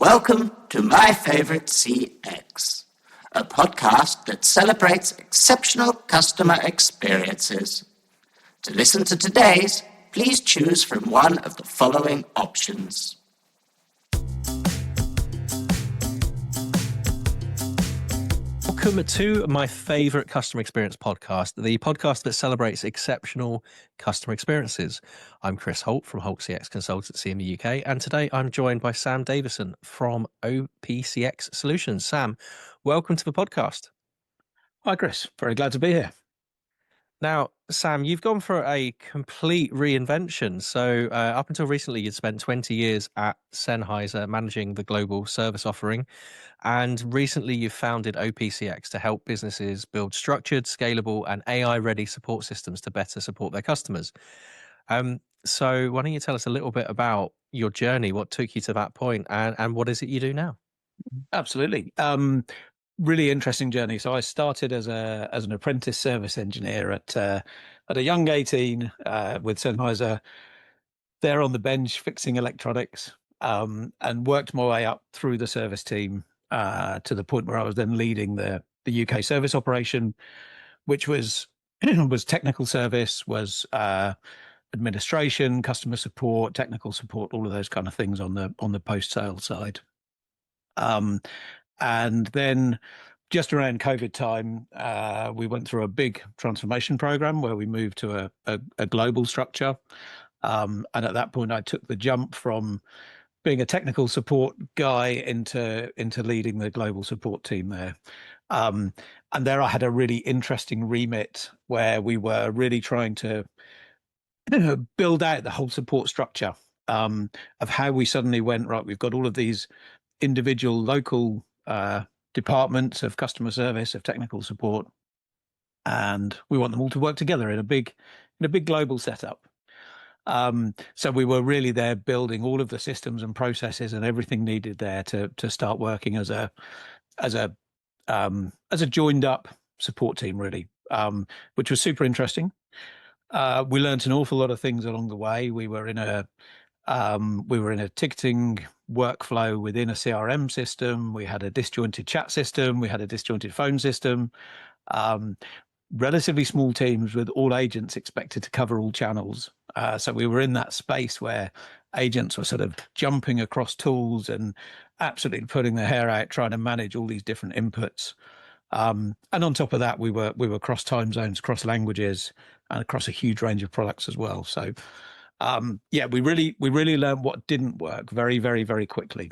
Welcome to My Favorite CX, a podcast that celebrates exceptional customer experiences. To listen to today's, please choose from one of the following options. Welcome to My Favorite Customer Experience podcast, the podcast that celebrates exceptional customer experiences. I'm Chris Holt from Holt CX Consultancy in the UK, and today I'm joined by Sam Davison from OPCX Solutions. Sam, welcome to the podcast. Hi, Chris. Very glad to be here. Now, Sam, you've gone for a complete reinvention. So up until recently, you'd spent 20 years at Sennheiser managing the global service offering. And recently, you've founded OPCX to help businesses build structured, scalable, and AI-ready support systems to better support their customers. So why don't you tell us a little bit about your journey, what took you to that point, and what is it you do now? Absolutely. Really interesting journey. So I started as an apprentice service engineer at a young 18 with Sennheiser, there on the bench fixing electronics, and worked my way up through the service team to the point where I was then leading the UK service operation, which was technical service, was administration, customer support, technical support, all of those kind of things on the post-sale side. And then just around COVID time, we went through a big transformation program where we moved to a global structure. And at that point, I took the jump from being a technical support guy into leading the global support team there. And there I had a really interesting remit where we were really trying to build out the whole support structure of how we suddenly went, right, we've got all of these individual local departments of customer service, of technical support, and we want them all to work together in a big global setup. So we were really there building all of the systems and processes and everything needed there to start working as a joined up support team, really, which was super interesting. We learned an awful lot of things along the way. We were in a ticketing workflow within a CRM system. We had a disjointed chat system. We had a disjointed phone system. Relatively small teams with all agents expected to cover all channels. So we were in that space where agents were sort of jumping across tools and absolutely putting their hair out trying to manage all these different inputs. And on top of that, we were cross time zones, cross languages, and across a huge range of products as well. So we really learned what didn't work very, very, very quickly,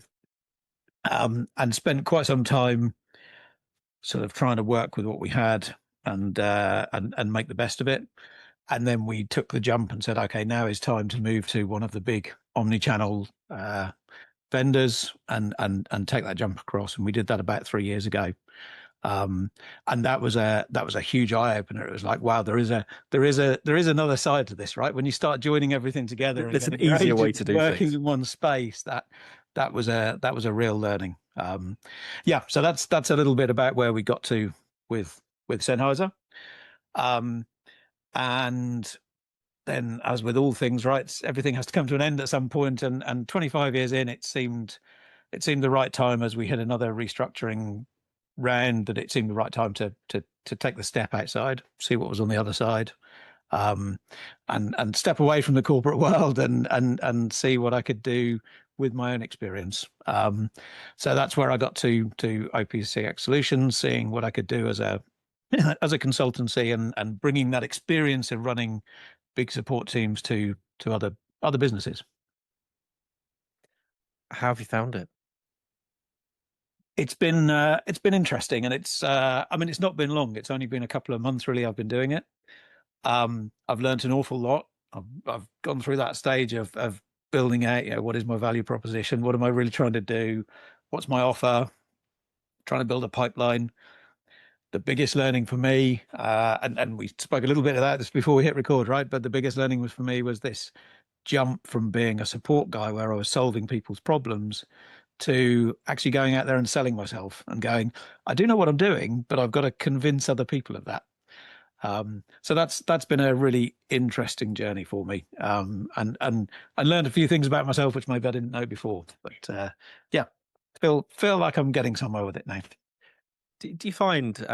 and spent quite some time sort of trying to work with what we had and make the best of it. And then we took the jump and said, okay, now is time to move to one of the big omnichannel vendors and take that jump across. And we did that about 3 years ago. And that was a huge eye opener. It was like, wow, there is another side to this, right? When you start joining everything together, it's an easier way to do working things. in one space. That was a real learning. So that's a little bit about where we got to with Sennheiser. And then, as with all things, right, everything has to come to an end at some point. And 25 years in, it seemed the right time, as we hit another restructuring round, that it seemed the right time to take the step outside, see what was on the other side, and step away from the corporate world and see what I could do with my own experience. So that's where I got to OPCX Solutions, seeing what I could do as a consultancy and bringing that experience of running big support teams to other businesses. How have you found it? It's been interesting, and it's not been long. It's only been a couple of months, really. I've been doing it. I've learned an awful lot. I've gone through that stage of building out, what is my value proposition? What am I really trying to do? What's my offer? Trying to build a pipeline. The biggest learning for me, and we spoke a little bit about this before we hit record, right? But the biggest learning for me was this jump from being a support guy where I was solving people's problems to actually going out there and selling myself and going, I do know what I'm doing, but I've got to convince other people of that. So that's been a really interesting journey for me. And I learned a few things about myself which maybe I didn't know before. But Feel like I'm getting somewhere with it now. Do you find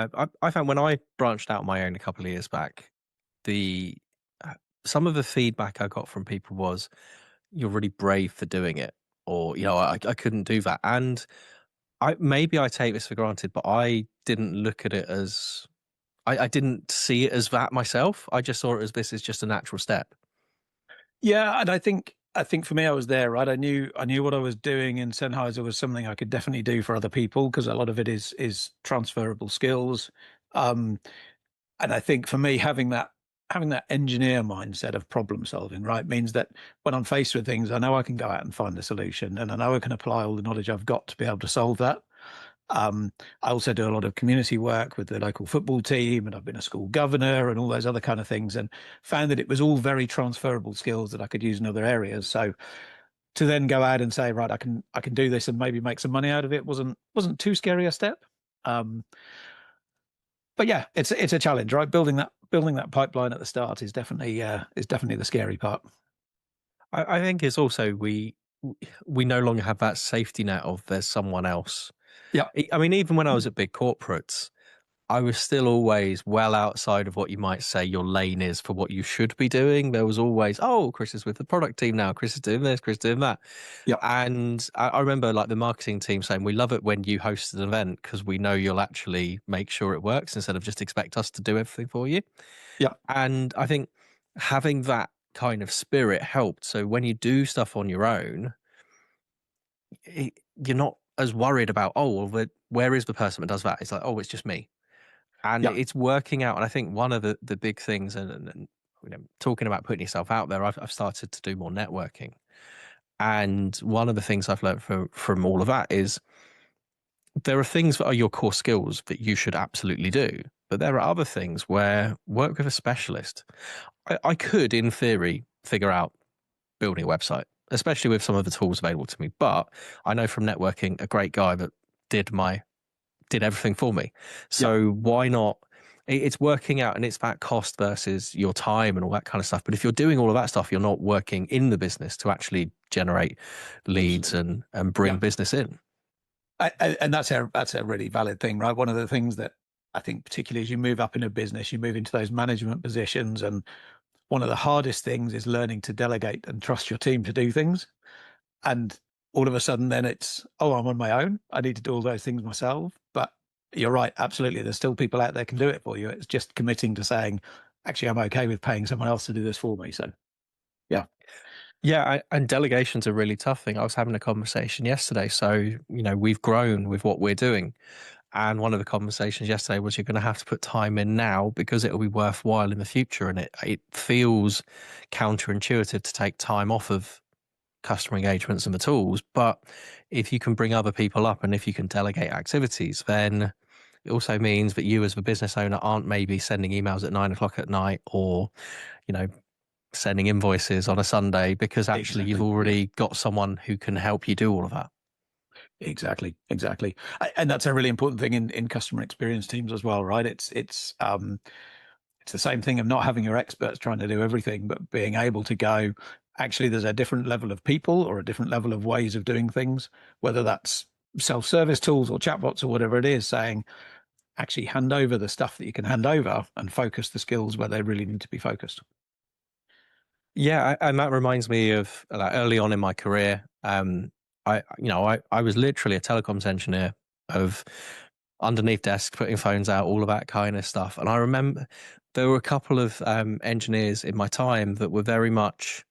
I found when I branched out on my own a couple of years back, the some of the feedback I got from people was, "You're really brave for doing it," or I couldn't do that. And maybe I take this for granted, but I didn't look at it as I didn't see it as that myself. I just saw it as this is just a natural step. Yeah, and I think for me, I was there, right? I knew what I was doing in Sennheiser was something I could definitely do for other people because a lot of it is transferable skills. Um, and I think for me, having that engineer mindset of problem solving, right, means that when I'm faced with things, I know I can go out and find the solution, and I know I can apply all the knowledge I've got to be able to solve that. I also do a lot of community work with the local football team, and I've been a school governor and all those other kind of things, and found that it was all very transferable skills that I could use in other areas. So to then go out and say, right, I can do this and maybe make some money out of it wasn't too scary a step. Um, but yeah, it's a challenge, right? Building that pipeline at the start is definitely the scary part. I think it's also we no longer have that safety net of there's someone else. Yeah, I mean, even when I was at big corporates, I was still always well outside of what you might say your lane is for what you should be doing. There was always, oh, Chris is with the product team now. Chris is doing this, Chris is doing that. yeah, And I remember like the marketing team saying, we love it when you host an event because we know you'll actually make sure it works instead of just expect us to do everything for you. yeah, And I think having that kind of spirit helped. So when you do stuff on your own, you're not as worried about, oh, well, where is the person that does that? It's like, oh, it's just me. And yeah, it's working out. And I think one of the big things, and talking about putting yourself out there, I've started to do more networking. And one of the things I've learned from all of that is there are things that are your core skills that you should absolutely do. But there are other things where work with a specialist. I could, in theory, figure out building a website, especially with some of the tools available to me. But I know from networking a great guy that did everything for me. yeah, So why not? It's working out, and it's that cost versus your time and all that kind of stuff. But if you're doing all of that stuff, you're not working in the business to actually generate leads absolutely. and bring Yeah. business in. And that's a really valid thing, right? One of the things that I think, particularly as you move up in a business, you move into those management positions, and one of the hardest things is learning to delegate and trust your team to do things. And all of a sudden, then it's, oh, I'm on my own. I need to do all those things myself. But you're right, absolutely. There's still people out there can do it for you. It's just committing to saying, actually, I'm okay with paying someone else to do this for me. So, yeah, Yeah, and delegation's a really tough thing. I was having a conversation yesterday. So, we've grown with what we're doing. And one of the conversations yesterday was you're going to have to put time in now because it'll be worthwhile in the future. And it feels counterintuitive to take time off of customer engagements and the tools. But if you can bring other people up and if you can delegate activities, then it also means that you as the business owner aren't maybe sending emails at 9 o'clock at night or, you know, sending invoices on a Sunday because actually you've exactly. Yeah. already got someone who can help you do all of that. Exactly, exactly. And that's a really important thing in customer experience teams as well, right? It's the same thing of not having your experts trying to do everything, but being able to go, actually, there's a different level of people or a different level of ways of doing things, whether that's self-service tools or chatbots or whatever it is, saying, actually hand over the stuff that you can hand over and focus the skills where they really need to be focused. Yeah, and that reminds me of like early on in my career. I was literally a telecoms engineer of underneath desk, putting phones out, all of that kind of stuff. And I remember there were a couple of engineers in my time that were very much,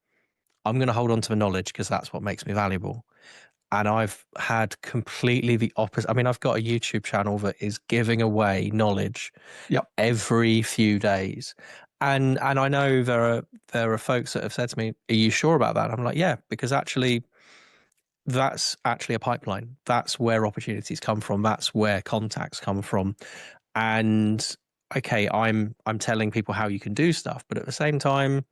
I'm going to hold on to the knowledge because that's what makes me valuable. And I've had completely the opposite. I mean, I've got a YouTube channel that is giving away knowledge Yep. every few days. And I know there are folks that have said to me, "Are you sure about that?" I'm like, "Yeah, because actually that's actually a pipeline. That's where opportunities come from. That's where contacts come from." And okay, I'm telling people how you can do stuff, but at the same time,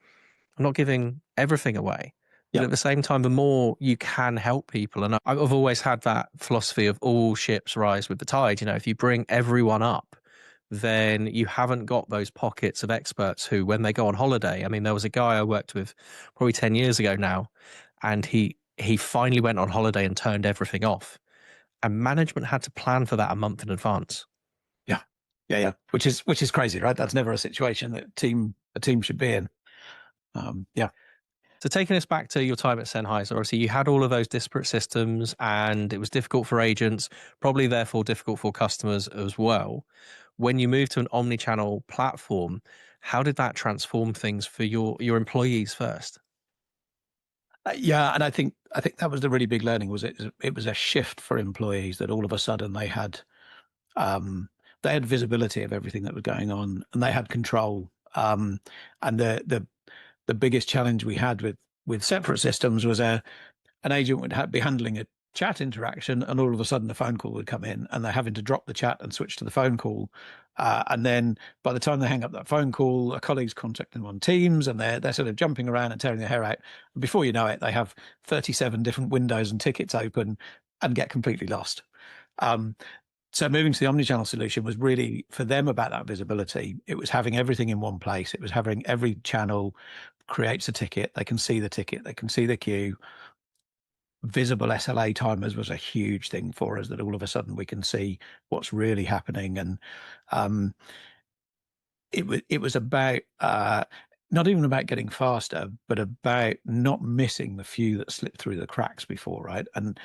I'm not giving everything away. But at Yep. the same time, the more you can help people, and I've always had that philosophy of all ships rise with the tide. If you bring everyone up, then you haven't got those pockets of experts who, when they go on holiday, I mean, there was a guy I worked with probably 10 years ago now, and he finally went on holiday and turned everything off. And management had to plan for that a month in advance. Yeah. Which is crazy, right? That's never a situation that a team should be in. Yeah. So taking us back to your time at Sennheiser, obviously you had all of those disparate systems and it was difficult for agents, probably therefore difficult for customers as well. When you moved to an omnichannel platform, how did that transform things for your employees first? Yeah, and I think that was the really big learning. It was a shift for employees that all of a sudden um, they had visibility of everything that was going on, and they had control. And the biggest challenge we had with separate systems was an agent would be handling a chat interaction, and all of a sudden a phone call would come in, and they're having to drop the chat and switch to the phone call. And then by the time they hang up that phone call, a colleague's contacting them on Teams, and they're sort of jumping around and tearing their hair out. And before you know it, they have 37 different windows and tickets open and get completely lost. So moving to the omnichannel solution was really for them about that visibility. It was having everything in one place. It was having every channel creates a ticket. They can see the ticket. They can see the queue. Visible SLA timers was a huge thing for us, that all of a sudden we can see what's really happening. And it was about not even about getting faster, but about not missing the few that slipped through the cracks before, right? And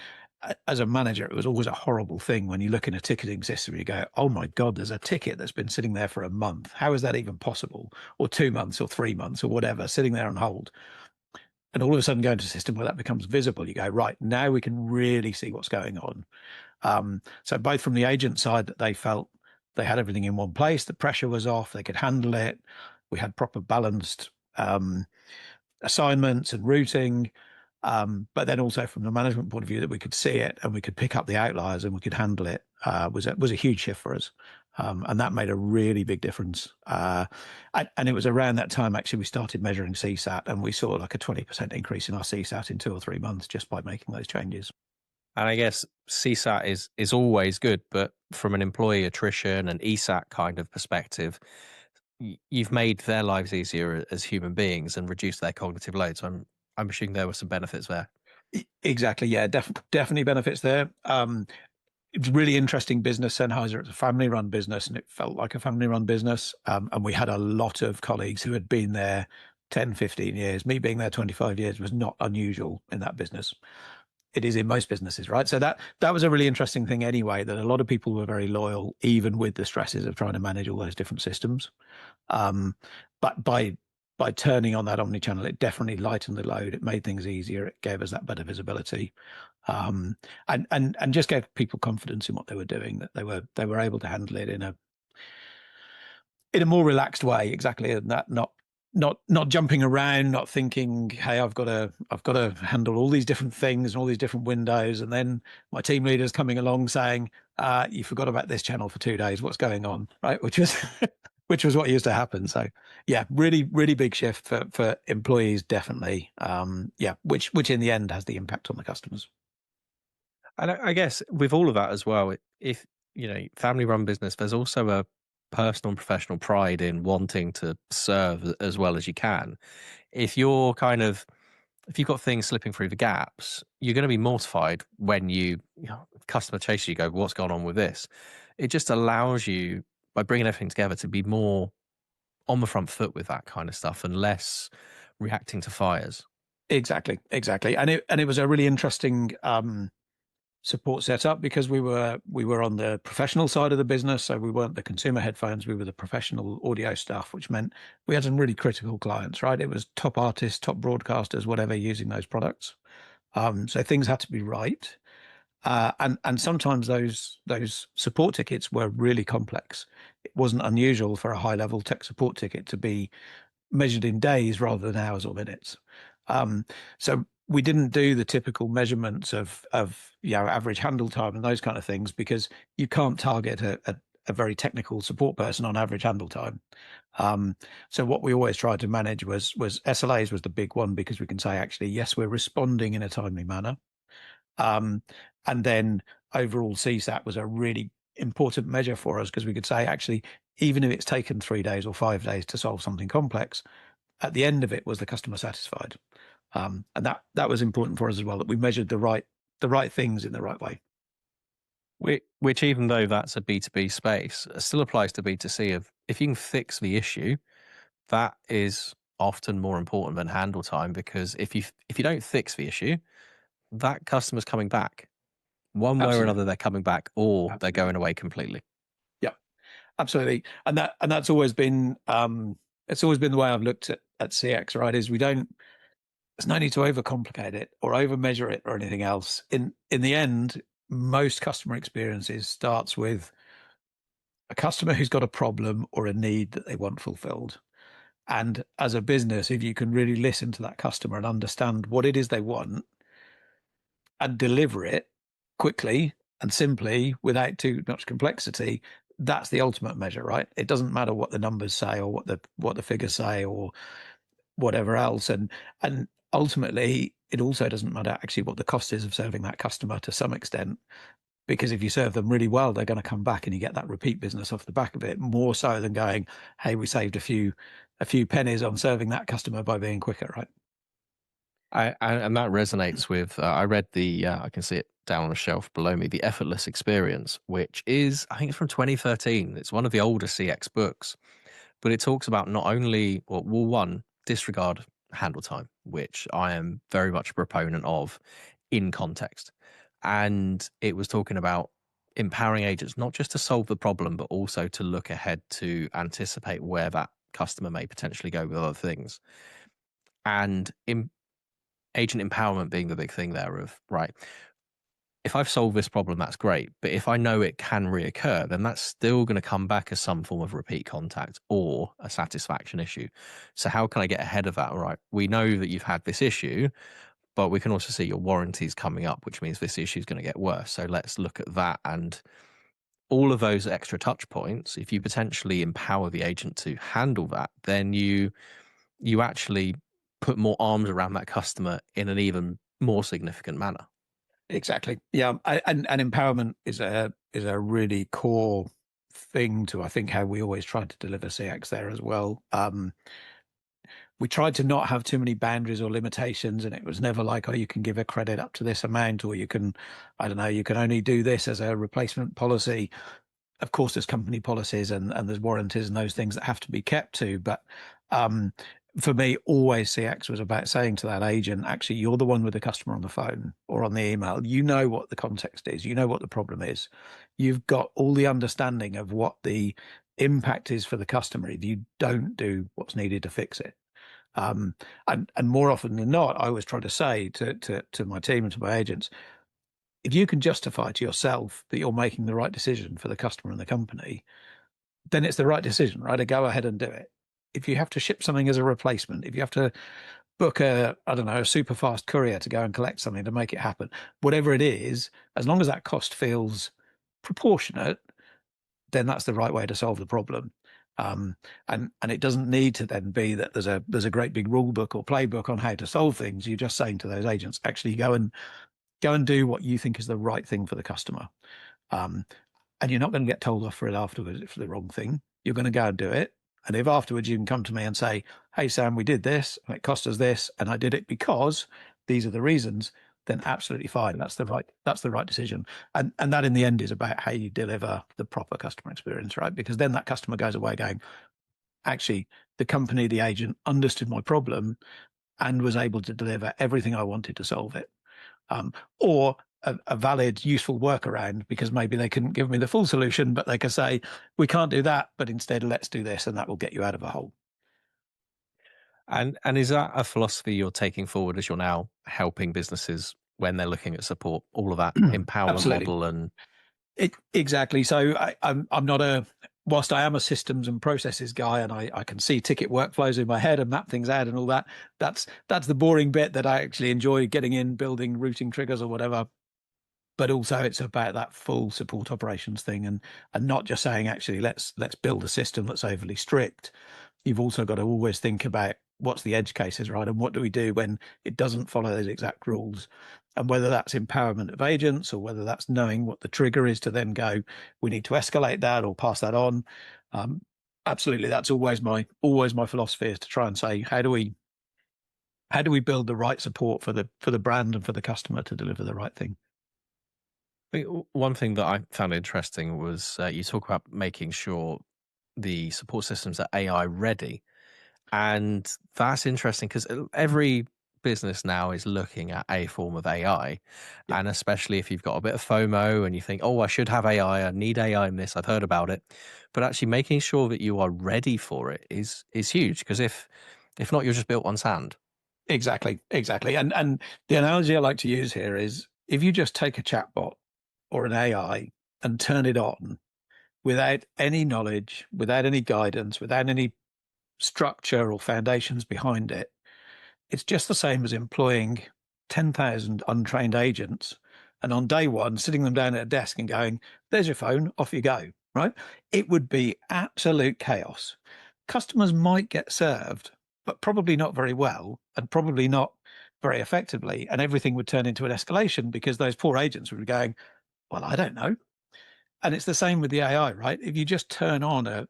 as a manager, it was always a horrible thing when you look in a ticketing system, you go, oh my God, there's a ticket that's been sitting there for a month. How is that even possible? Or 2 months or 3 months or whatever, sitting there on hold. And all of a sudden go into a system where that becomes visible. You go, right, now we can really see what's going on. So both from the agent side, that they felt they had everything in one place, the pressure was off, they could handle it. We had proper balanced assignments and routing. But then also from the management point of view, that we could see it and we could pick up the outliers and we could handle it was a huge shift for us. And that made a really big difference. And it was around that time, actually, we started measuring CSAT, and we saw like a 20% increase in our CSAT in 2 or 3 months just by making those changes. And I guess CSAT is always good, but from an employee attrition and ESAT kind of perspective, you've made their lives easier as human beings and reduced their cognitive load. So I'm assuming there were some benefits there. Exactly. Yeah, definitely benefits there. It was really interesting business. Sennheiser, it's a family-run business, and it felt like a family-run business. And we had a lot of colleagues who had been there 10, 15 years. Me being there 25 years was not unusual in that business. It is in most businesses, right? So that was a really interesting thing anyway, that a lot of people were very loyal, even with the stresses of trying to manage all those different systems. But by turning on that omnichannel, it definitely lightened the load. It made things easier. It gave us that better visibility, and just gave people confidence in what they were doing, that they were able to handle it in a more relaxed way. Exactly, and that not jumping around, not thinking, hey, I've got to handle all these different things and all these different windows, and then my team leader's coming along saying, you forgot about this channel for 2 days. What's going on, right? Which was what used to happen. So yeah, really, really big shift for employees, definitely. Which in the end has the impact on the customers. And I guess with all of that as well, if family run business, there's also a personal and professional pride in wanting to serve as well as you can. If you've got things slipping through the gaps, you're going to be mortified when customer chases you, go, what's going on with this? It just allows you, by bringing everything together, to be more on the front foot with that kind of stuff and less reacting to fires. Exactly. And it was a really interesting support setup, because we were on the professional side of the business. So we weren't the consumer headphones, we were the professional audio stuff, which meant we had some really critical clients, right? It was top artists, top broadcasters, whatever, using those products. So things had to be right. And sometimes those support tickets were really complex. It wasn't unusual for a high level tech support ticket to be measured in days rather than hours or minutes. So we didn't do the typical measurements of average handle time and those kind of things, because you can't target a very technical support person on average handle time. So what we always tried to manage was SLAs was the big one, because we can say, actually, yes, we're responding in a timely manner. And then overall CSAT was a really important measure for us, because we could say, actually, even if it's taken 3 days or 5 days to solve something complex, at the end of it, was the customer satisfied? And that was important for us as well, that we measured the right things in the right way. Which even though that's a B2B space, still applies to B2C. Of if you can fix the issue, that is often more important than handle time, because if you don't fix the issue, that customer's coming back one way or Absolutely. another. They're coming back, or they're going away completely. Yeah, absolutely. And that's always been it's always been the way I've looked at CX, right? Is there's no need to overcomplicate it or over measure it or anything else. In the end, most customer experiences starts with a customer who's got a problem or a need that they want fulfilled. And as a business, if you can really listen to that customer and understand what it is they want and deliver it quickly and simply without too much complexity, that's the ultimate measure, right? It doesn't matter what the numbers say or what the figures say or whatever else. And ultimately, it also doesn't matter actually what the cost is of serving that customer to some extent, because if you serve them really well, they're going to come back and you get that repeat business off the back of it, more so than going, hey, we saved a few pennies on serving that customer by being quicker, right? And that resonates with, I read I can see it down on a shelf below me, the Effortless Experience, which is, I think it's from 2013. It's one of the older CX books, but it talks about not only, well, one, disregard handle time, which I am very much a proponent of in context. And it was talking about empowering agents, not just to solve the problem, but also to look ahead to anticipate where that customer may potentially go with other things. And agent empowerment being the big thing there of, right, if I've solved this problem, that's great. But if I know it can reoccur, then that's still going to come back as some form of repeat contact or a satisfaction issue. So how can I get ahead of that? All right, we know that you've had this issue, but we can also see your warranties coming up, which means this issue is going to get worse. So let's look at that. And all of those extra touch points, if you potentially empower the agent to handle that, then you actually put more arms around that customer in an even more significant manner. Exactly. Yeah. And empowerment is a really core thing to, I think, how we always try to deliver CX there as well. We tried to not have too many boundaries or limitations, and it was never like, oh, you can give a credit up to this amount, or you can, I don't know, you can only do this as a replacement policy. Of course, there's company policies and there's warranties and those things that have to be kept to. But for me, always CX was about saying to that agent, actually, you're the one with the customer on the phone or on the email. You know what the context is. You know what the problem is. You've got all the understanding of what the impact is for the customer if you don't do what's needed to fix it. And more often than not, I always try to say to my team and to my agents, if you can justify to yourself that you're making the right decision for the customer and the company, then it's the right decision, right? To go ahead and do it. If you have to ship something as a replacement, if you have to book a super fast courier to go and collect something to make it happen, whatever it is, as long as that cost feels proportionate, then that's the right way to solve the problem. And it doesn't need to then be that there's a great big rule book or playbook on how to solve things. You're just saying to those agents, actually go and do what you think is the right thing for the customer. And you're not going to get told off for it afterwards for the wrong thing. You're going to go and do it. And if afterwards you can come to me and say, hey, Sam, we did this and it cost us this, and I did it because these are the reasons, then absolutely fine. That's the right decision. And that in the end is about how you deliver the proper customer experience, right? Because then that customer goes away going, actually, the company, the agent understood my problem and was able to deliver everything I wanted to solve it. Or a valid, useful workaround, because maybe they couldn't give me the full solution, but they could say, we can't do that, but instead let's do this, and that will get you out of a hole. And is that a philosophy you're taking forward as you're now helping businesses when they're looking at support, all of that empowerment model? And exactly. So I'm not whilst I am a systems and processes guy, and I can see ticket workflows in my head and map things out and all that, that's the boring bit that I actually enjoy getting in, building routing triggers or whatever. But also it's about that full support operations thing, and not just saying, actually, let's build a system that's overly strict. You've also got to always think about what's the edge cases, right? And what do we do when it doesn't follow those exact rules? And whether that's empowerment of agents or whether that's knowing what the trigger is to then go, we need to escalate that or pass that on. Absolutely. That's always my philosophy, is to try and say, how do we build the right support for the brand and for the customer to deliver the right thing? One thing that I found interesting was you talk about making sure the support systems are AI ready. And that's interesting because every business now is looking at a form of AI. Yeah, And especially if you've got a bit of FOMO and you think, oh, I should have AI, I need AI in this, I've heard about it. But actually making sure that you are ready for it is huge because if not, you're just built on sand. exactly. And the analogy I like to use here is if you just take a chatbot or an AI and turn it on without any knowledge, without any guidance, without any structure or foundations behind it, it's just the same as employing 10,000 untrained agents and on day one, sitting them down at a desk and going, there's your phone, off you go, right? It would be absolute chaos. Customers might get served, but probably not very well and probably not very effectively. And everything would turn into an escalation because those poor agents would be going, well, I don't know. And it's the same with the AI, right? If you just turn on a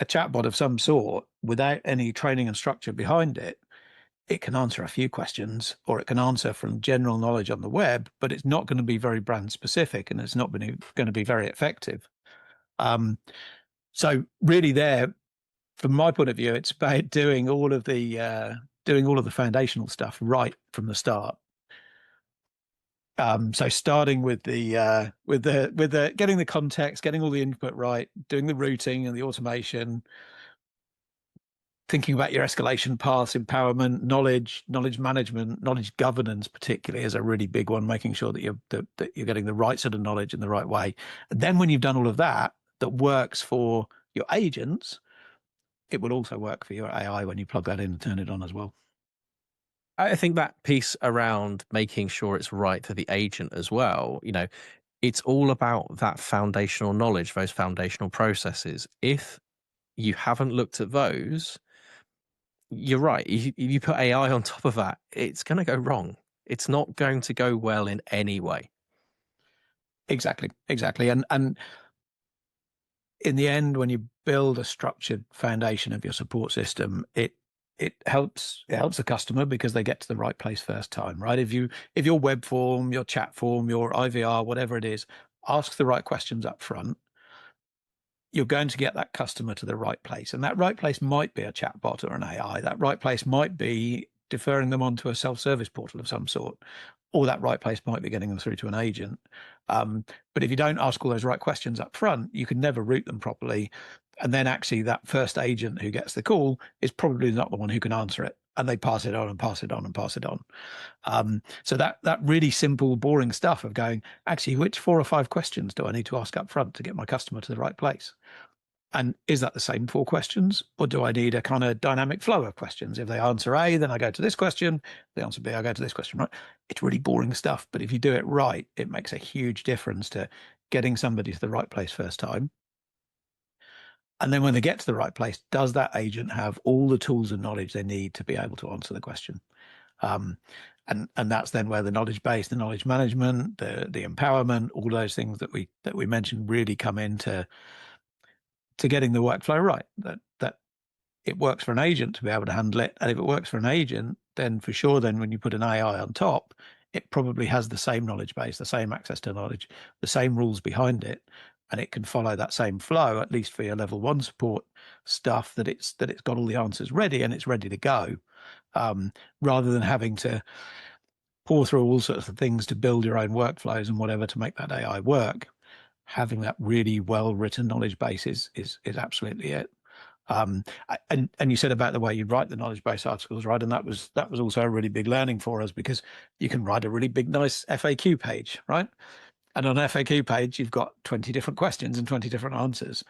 chatbot of some sort without any training and structure behind it, it can answer a few questions or it can answer from general knowledge on the web, but it's not going to be very brand specific and it's not going to be very effective. So really there, from my point of view, it's about doing all of the foundational stuff right from the start. So starting with the getting the context, getting all the input right, doing the routing and the automation, thinking about your escalation paths, empowerment, knowledge management, knowledge governance, particularly, is a really big one. Making sure that you're getting the right sort of knowledge in the right way. And then when you've done all of that, that works for your agents, it will also work for your AI when you plug that in and turn it on as well. I think that piece around making sure it's right for the agent as well, it's all about that foundational knowledge, those foundational processes. If you haven't looked at those, you're right. If you put AI on top of that, it's going to go wrong. It's not going to go well in any way. Exactly. And in the end, when you build a structured foundation of your support system, it helps the customer because they get to the right place first time, right? If your web form, your chat form, your IVR, whatever it is, ask the right questions up front, you're going to get that customer to the right place. And that right place might be a chatbot or an AI. That right place might be deferring them onto a self-service portal of some sort, or that right place might be getting them through to an agent. But if you don't ask all those right questions up front, you can never route them properly. And then actually that first agent who gets the call is probably not the one who can answer it. And they pass it on and pass it on and pass it on. So that really simple, boring stuff of going, actually, which 4 or 5 questions do I need to ask up front to get my customer to the right place? And is that the same 4 questions? Or do I need a kind of dynamic flow of questions? If they answer A, then I go to this question. If they answer B, I go to this question, right? It's really boring stuff. But if you do it right, it makes a huge difference to getting somebody to the right place first time. And then when they get to the right place, does that agent have all the tools and knowledge they need to be able to answer the question? And that's then where the knowledge base, the knowledge management, the empowerment, all those things that we mentioned really come into getting the workflow right. That it works for an agent to be able to handle it, and if it works for an agent, then for sure, then when you put an AI on top, it probably has the same knowledge base, the same access to knowledge, the same rules behind it, and it can follow that same flow, at least for your level 1 support stuff, that it's got all the answers ready and it's ready to go, rather than having to pour through all sorts of things to build your own workflows and whatever to make that AI work. Having that really well written knowledge base is absolutely it. And you said about the way you write the knowledge base articles, right? And that was also a really big learning for us, because you can write a really big, nice FAQ page, right? And on an FAQ page, you've got 20 different questions and 20 different answers.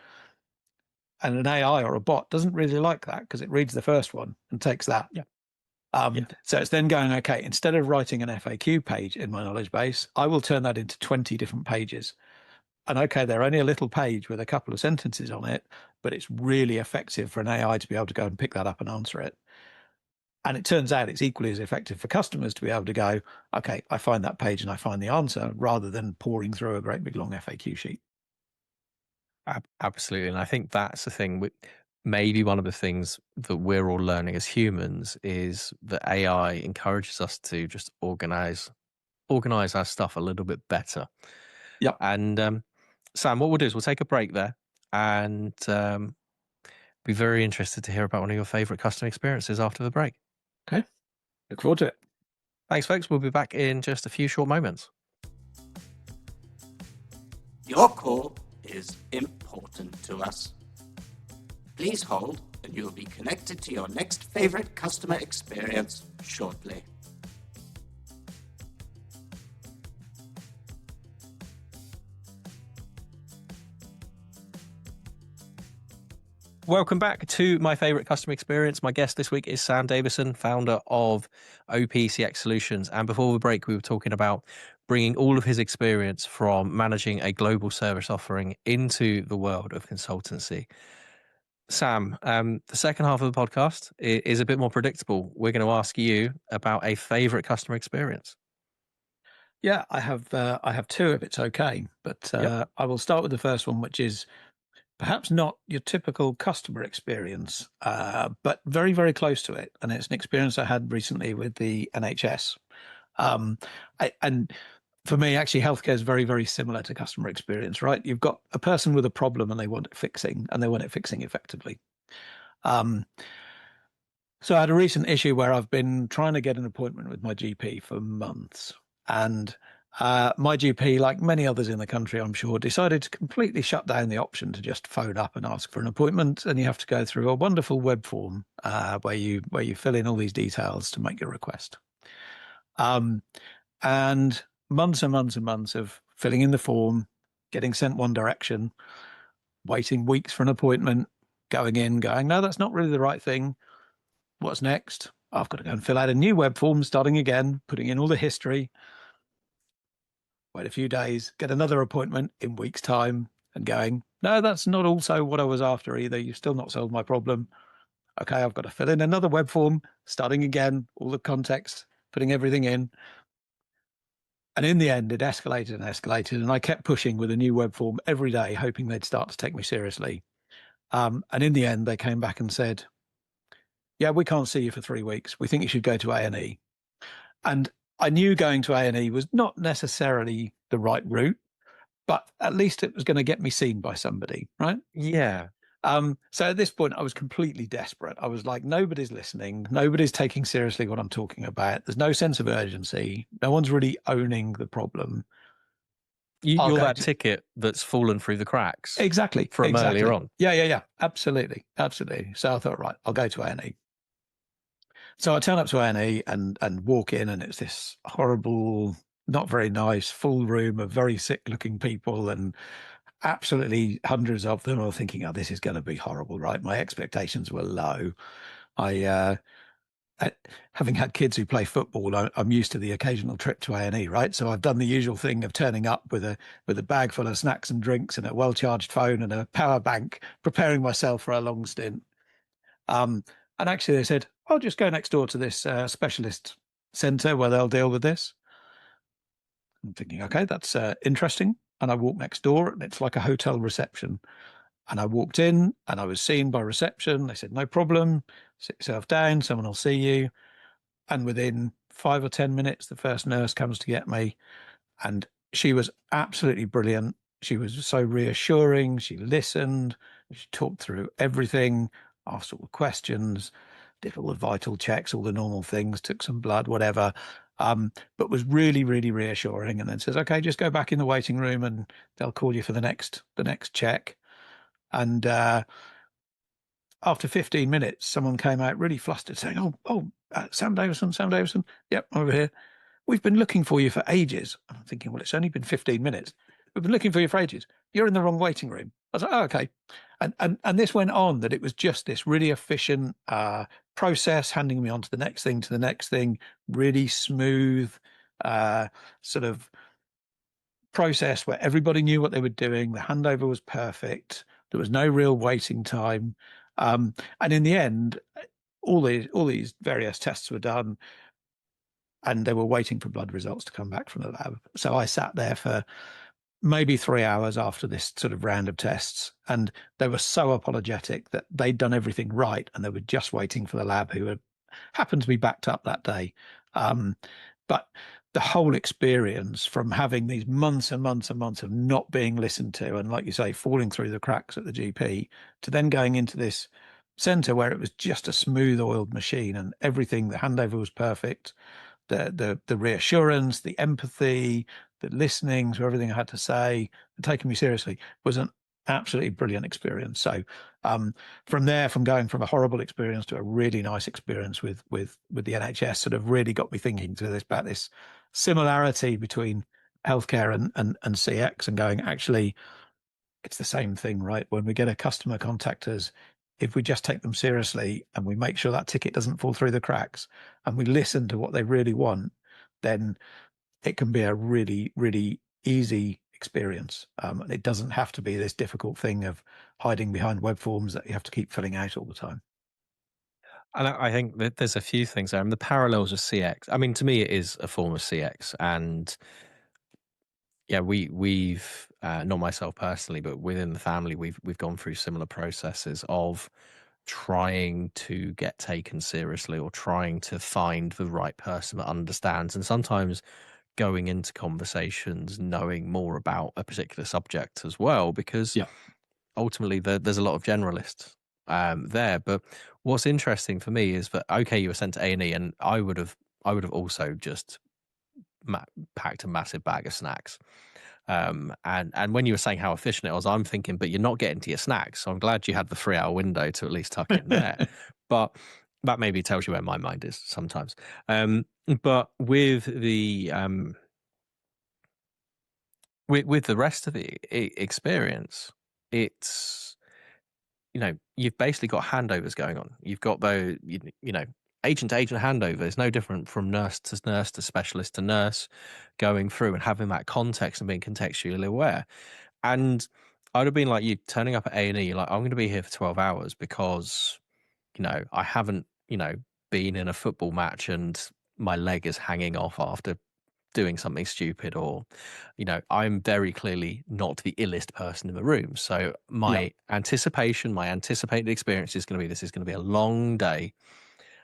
And an AI or a bot doesn't really like that, because it reads the first one and takes that. Yeah. So it's then going, okay, instead of writing an FAQ page in my knowledge base, I will turn that into 20 different pages. And okay, they're only a little page with a couple of sentences on it, but it's really effective for an AI to be able to go and pick that up and answer it. And it turns out it's equally as effective for customers to be able to go, okay, I find that page and I find the answer, rather than pouring through a great big long FAQ sheet. Absolutely. And I think that's the thing with maybe one of the things that we're all learning as humans is that AI encourages us to just organize organize our stuff a little bit better. Yep. And Sam, what we'll do is we'll take a break there and be very interested to hear about one of your favorite customer experiences after the break. Okay. Look forward to it. Thanks, folks. We'll be back in just a few short moments. Your call is important to us. Please hold and you'll be connected to your next favorite customer experience shortly. Welcome back to my favorite customer experience. My guest this week is Sam Davison, founder of OPCX Solutions. And before the break, we were talking about bringing all of his experience from managing a global service offering into the world of consultancy. Sam, the second half of the podcast is a bit more predictable. We're going to ask you about a favorite customer experience. Yeah, I have two if it's okay, but Yep. I will start with the first one, which is perhaps not your typical customer experience, but very, very close to it. And it's an experience I had recently with the NHS. And for me, actually, healthcare is very, very similar to customer experience, right? You've got a person with a problem and they want it fixing, and they want it fixing effectively. So I had a recent issue where I've been trying to get an appointment with my GP for months. And my GP, like many others in the country, I'm sure, decided to completely shut down the option to just phone up and ask for an appointment. And you have to go through a wonderful web form where you fill in all these details to make your request. And months and months and months of filling in the form, getting sent one direction, waiting weeks for an appointment, going in, going, no, that's not really the right thing. What's next? I've got to go and fill out a new web form, starting again, putting in all the history. Wait a few days, get another appointment in weeks' time and going, no, that's not also what I was after either. You've still not solved my problem. Okay, I've got to fill in another web form, starting again, all the context, putting everything in. And in the end, it escalated and escalated. And I kept pushing with a new web form every day, hoping they'd start to take me seriously. And in the end, they came back and said, yeah, we can't see you for 3 weeks. We think you should go to A&E. And I knew going to A&E was not necessarily the right route, but at least it was going to get me seen by somebody, right? Yeah. So at this point, I was completely desperate. I was like, nobody's listening. Nobody's taking seriously what I'm talking about. There's no sense of urgency. No one's really owning the problem. You're that ticket that's fallen through the cracks. Exactly. From earlier on. Yeah. Absolutely. So I thought, right, I'll go to A&E. So I turn up to A&E and walk in, and it's this horrible, not very nice, full room of very sick-looking people, and absolutely hundreds of them. I'm thinking, oh, this is going to be horrible, right? My expectations were low. Having had kids who play football, I'm used to the occasional trip to A&E, right? So I've done the usual thing of turning up with a bag full of snacks and drinks and a well-charged phone and a power bank, preparing myself for a long stint. And actually they said, I'll just go next door to this specialist centre where they'll deal with this. I'm thinking, okay, that's interesting. And I walked next door, and it's like a hotel reception. And I walked in and I was seen by reception. They said, no problem, sit yourself down, someone will see you. And within 5 or 10 minutes, the first nurse comes to get me. And she was absolutely brilliant. She was so reassuring. She listened. She talked through everything, asked all the questions, did all the vital checks, all the normal things, took some blood, whatever, but was really, really reassuring. And then says, okay, just go back in the waiting room and they'll call you for the next check. And after 15 minutes, someone came out really flustered saying, Sam Davison. Yep, I'm over here. We've been looking for you for ages. I'm thinking, well, it's only been 15 minutes. We've been looking for you for ages. You're in the wrong waiting room. I was like, oh, okay. And this went on, that it was just this really efficient process, handing me on to the next thing, really smooth sort of process where everybody knew what they were doing. The handover was perfect. There was no real waiting time. And in the end, all these various tests were done, and they were waiting for blood results to come back from the lab. So I sat there for maybe 3 hours after this sort of round of tests, and they were so apologetic that they'd done everything right, and they were just waiting for the lab, who happened to be backed up that day. But the whole experience, from having these months and months and months of not being listened to, and like you say, falling through the cracks at the GP, to then going into this center where it was just a smooth oiled machine and everything, the handover was perfect, the reassurance, the empathy, the listening to everything I had to say, and taking me seriously, was an absolutely brilliant experience. So from there, from going from a horrible experience to a really nice experience with the NHS, sort of really got me thinking about this similarity between healthcare and CX, and going, actually, it's the same thing, right? When we get a customer contact us, if we just take them seriously and we make sure that ticket doesn't fall through the cracks and we listen to what they really want, then it can be a really, really easy experience. And it doesn't have to be this difficult thing of hiding behind web forms that you have to keep filling out all the time. And I think that there's a few things there. I mean, the parallels of CX. I mean, to me, it is a form of CX, and yeah, we've not myself personally, but within the family, we've gone through similar processes of trying to get taken seriously or trying to find the right person that understands, and sometimes going into conversations knowing more about a particular subject as well, because ultimately there's a lot of generalists there. But what's interesting for me is that, okay, you were sent to A&E, and I would have also just packed a massive bag of snacks. And when you were saying how efficient it was, I'm thinking, but you're not getting to your snacks. So I'm glad you had the 3-hour window to at least tuck in there. But that maybe tells you where my mind is sometimes. But with the with the rest of the experience, it's, you've basically got handovers going on. You've got those, agent to agent handover is no different from nurse to specialist to nurse, going through and having that context and being contextually aware. And I'd have been like you, turning up at A&E, like, I'm going to be here for 12 hours because, I haven't, been in a football match and my leg is hanging off after doing something stupid, or, I'm very clearly not the illest person in the room. So my anticipation, my anticipated experience is going to be, this is going to be a long day.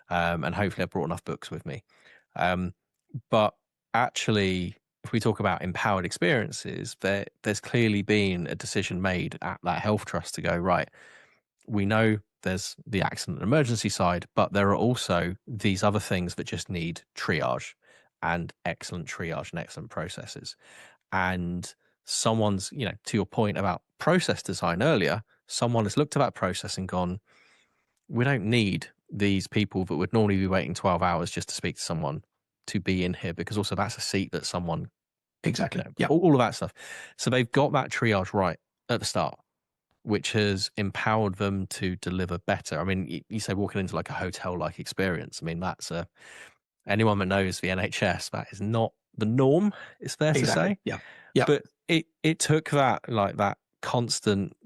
And hopefully I've brought enough books with me. But actually, if we talk about empowered experiences, there's clearly been a decision made at that health trust to go, right, we know there's the accident and emergency side, but there are also these other things that just need triage, and excellent triage and excellent processes. And someone's, to your point about process design earlier, someone has looked at that process and gone, we don't need these people that would normally be waiting 12 hours just to speak to someone to be in here, because also that's a seat that someone, Exactly. all of that stuff. So they've got that triage right at the start, which has empowered them to deliver better. I mean, you say walking into like a hotel-like experience. I mean, that's anyone that knows the NHS, that is not the norm, it's fair to say. Yeah. But it took that, like, that constant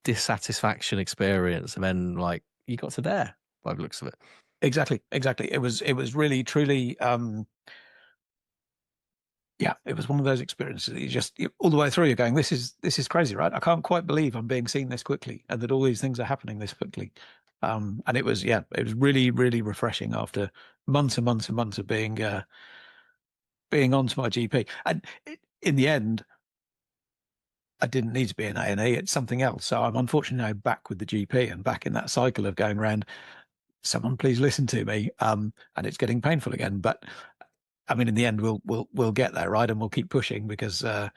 dissatisfaction experience, and then, like, you got to there by the looks of it. Exactly. It was really, truly, it was one of those experiences that all the way through, you're going, this is crazy, right? I can't quite believe I'm being seen this quickly and that all these things are happening this quickly. And it was really, really refreshing after months and months and months of being onto my GP. And in the end, I didn't need to be in A&E. It's something else. So I'm unfortunately now back with the GP and back in that cycle of going around, someone please listen to me. And it's getting painful again. But I mean, in the end, we'll get there, right? And we'll keep pushing because, like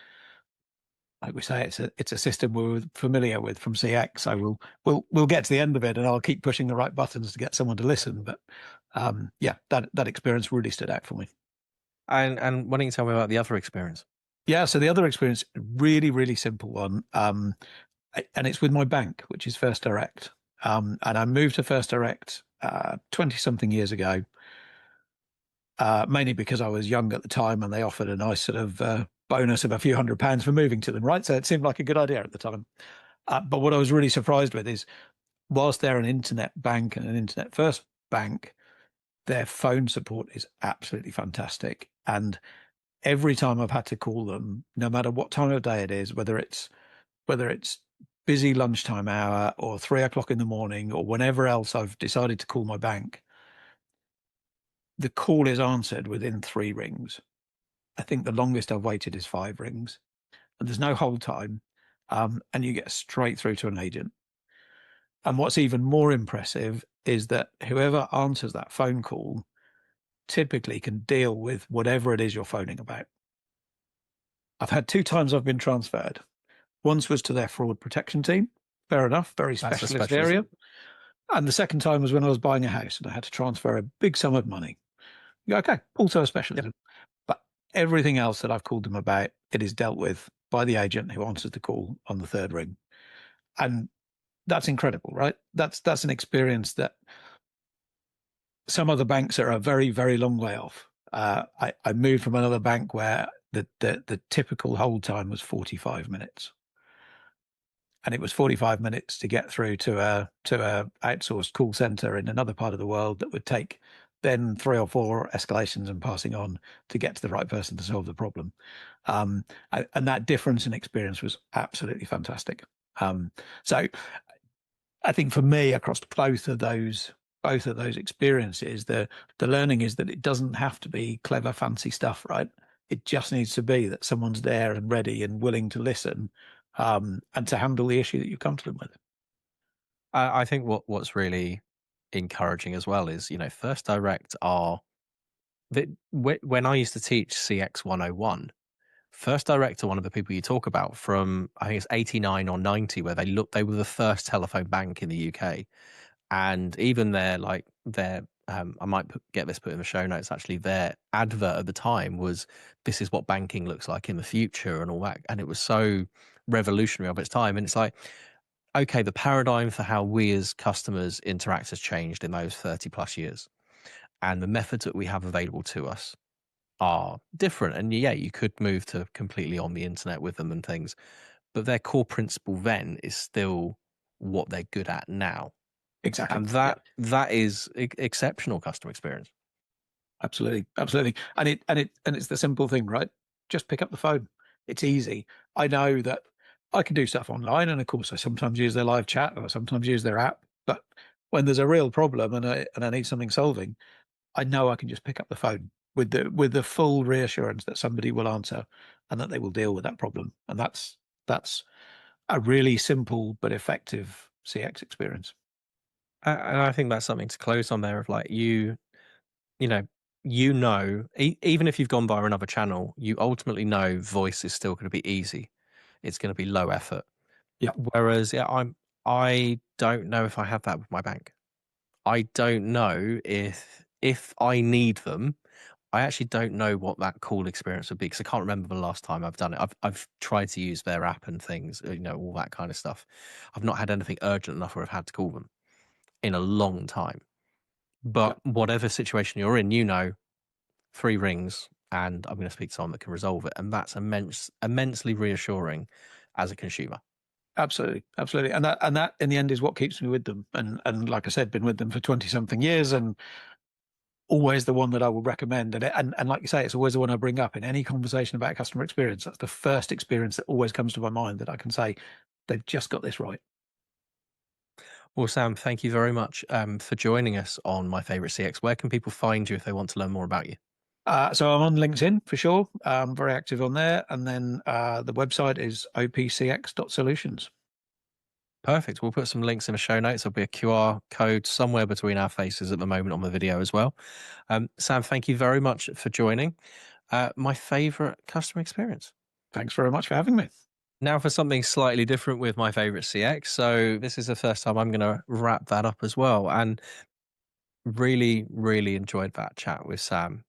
we say, it's a system we're familiar with from CX. So we'll get to the end of it, and I'll keep pushing the right buttons to get someone to listen. But that experience really stood out for me. And why don't you tell me about the other experience? Yeah, so the other experience, really, really simple one, and it's with my bank, which is First Direct. And I moved to First Direct 20-something years ago, mainly because I was young at the time and they offered a nice sort of bonus of a few £100 for moving to them, right? So it seemed like a good idea at the time. But what I was really surprised with is, whilst they're an internet bank and an internet first bank, their phone support is absolutely fantastic. And every time I've had to call them, no matter what time of day it is, whether it's busy lunchtime hour or 3 o'clock in the morning or whenever else I've decided to call my bank, the call is answered within 3 rings. I think the longest I've waited is 5 rings, and there's no hold time, and you get straight through to an agent. And what's even more impressive is that whoever answers that phone call typically can deal with whatever it is you're phoning about. I've had 2 times I've been transferred. Once was to their fraud protection team. Fair enough, very That's a specialist specialist. area. And the second time was when I was buying a house and I had to transfer a big sum of money. You go, okay, also a specialism. But everything else that I've called them about, it is dealt with by the agent who answers the call on the 3rd ring. And that's incredible, right? That's an experience that some other banks are a very, very long way off. I moved from another bank where the typical hold time was 45 minutes. And it was 45 minutes to get through to a outsourced call center in another part of the world that would take then 3 or 4 escalations and passing on to get to the right person to solve the problem. And that difference in experience was absolutely fantastic. So I think for me, across both of those experiences, the learning is that it doesn't have to be clever, fancy stuff, right? It just needs to be that someone's there and ready and willing to listen, and to handle the issue that you come to them with. I think what's really encouraging as well is, First Direct are when I used to teach CX 101, First Direct are one of the people you talk about from, I think it's 89 or 90, where they were the first telephone bank in the UK. And even I might get this put in the show notes, actually, their advert at the time was, this is what banking looks like in the future and all that. And it was so revolutionary of its time. And it's like, okay, the paradigm for how we as customers interact has changed in those 30 plus years. And the methods that we have available to us are different. And yeah, you could move to completely on the internet with them and things, but their core principle then is still what they're good at now. Exactly. And Yeah, that is exceptional customer experience. absolutely. And it's the simple thing, right? Just pick up the phone. It's easy. I know that I can do stuff online, and of course I sometimes use their live chat or sometimes use their app. But when there's a real problem and I need something solving, I know I can just pick up the phone with the full reassurance that somebody will answer and that they will deal with that problem. And that's a really simple but effective CX experience. And I think that's something to close on there of like, you know, even if you've gone via another channel, you ultimately know voice is still going to be easy. It's going to be low effort. Yeah, Whereas, I don't know if I have that with my bank. I don't know if I need them. I actually don't know what that call experience would be, because I can't remember the last time I've done it. I've tried to use their app and things, all that kind of stuff. I've not had anything urgent enough where I've had to call them in a long time. yeah, But whatever situation you're in, 3 rings and I'm going to speak to someone that can resolve it. And that's immensely reassuring as a consumer. absolutely. And that in the end is what keeps me with them. And like I said, been with them for 20 something years, and always the one that I will recommend. And like you say, it's always the one I bring up in any conversation about customer experience. That's the first experience that always comes to my mind, that I can say they've just got this right. Well, Sam, thank you very much for joining us on My Favorite CX. Where can people find you if they want to learn more about you? So I'm on LinkedIn for sure. I'm very active on there. And then the website is opcx.solutions. Perfect. We'll put some links in the show notes. There'll be a QR code somewhere between our faces at the moment on the video as well. Sam, thank you very much for joining. My favorite customer experience. Thanks very much for having me. Now for something slightly different with my favorite CX. So this is the first time I'm going to wrap that up as well. And really, really enjoyed that chat with Sam.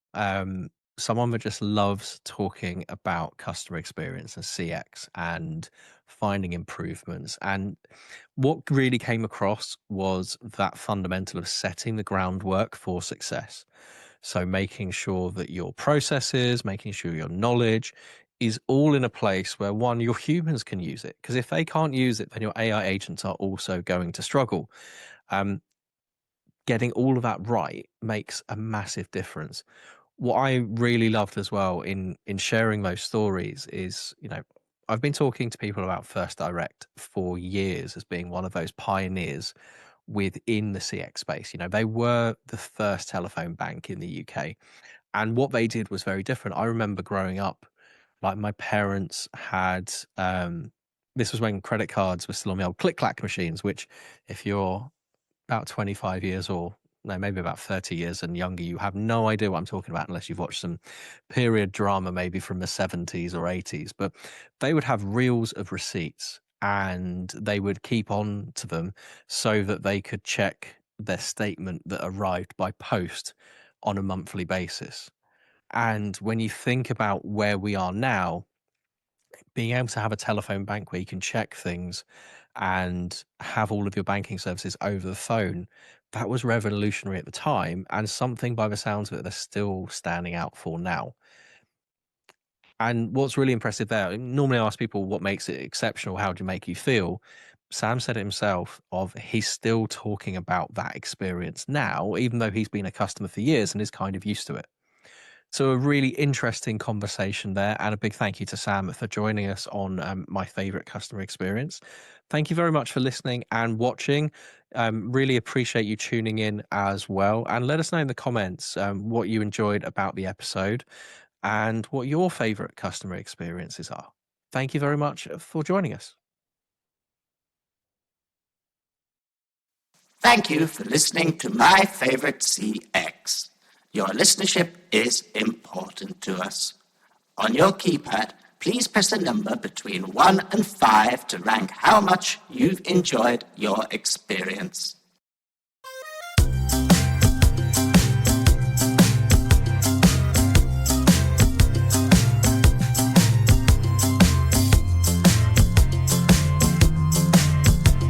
Someone that just loves talking about customer experience and CX and finding improvements. And what really came across was that fundamental of setting the groundwork for success. So making sure that your processes, making sure your knowledge is all in a place where, one, your humans can use it. Because if they can't use it, then your AI agents are also going to struggle. Getting all of that right makes a massive difference. What I really loved as well in sharing those stories is, I've been talking to people about First Direct for years as being one of those pioneers within the CX space. They were the first telephone bank in the UK. And what they did was very different. I remember growing up, like my parents had, this was when credit cards were still on the old click-clack machines, which if you're about 25 years or no, maybe about 30 years and younger, you have no idea what I'm talking about unless you've watched some period drama, maybe from the 70s or 80s. But they would have reels of receipts and they would keep on to them so that they could check their statement that arrived by post on a monthly basis. And when you think about where we are now, being able to have a telephone bank where you can check things and have all of your banking services over the phone, that was revolutionary at the time and something by the sounds of it they're still standing out for now. And what's really impressive there, normally I ask people what makes it exceptional, how do you make you feel? Sam said it himself of he's still talking about that experience now, even though he's been a customer for years and is kind of used to it. So a really interesting conversation there, and a big thank you to Sam for joining us on my favorite customer experience. Thank you very much for listening and watching. Really appreciate you tuning in as well. And let us know in the comments what you enjoyed about the episode and what your favorite customer experiences are. Thank you very much for joining us. Thank you for listening to My Favorite CX. Your listenership is important to us. On your keypad, please press a number between 1 and 5 to rank how much you've enjoyed your experience.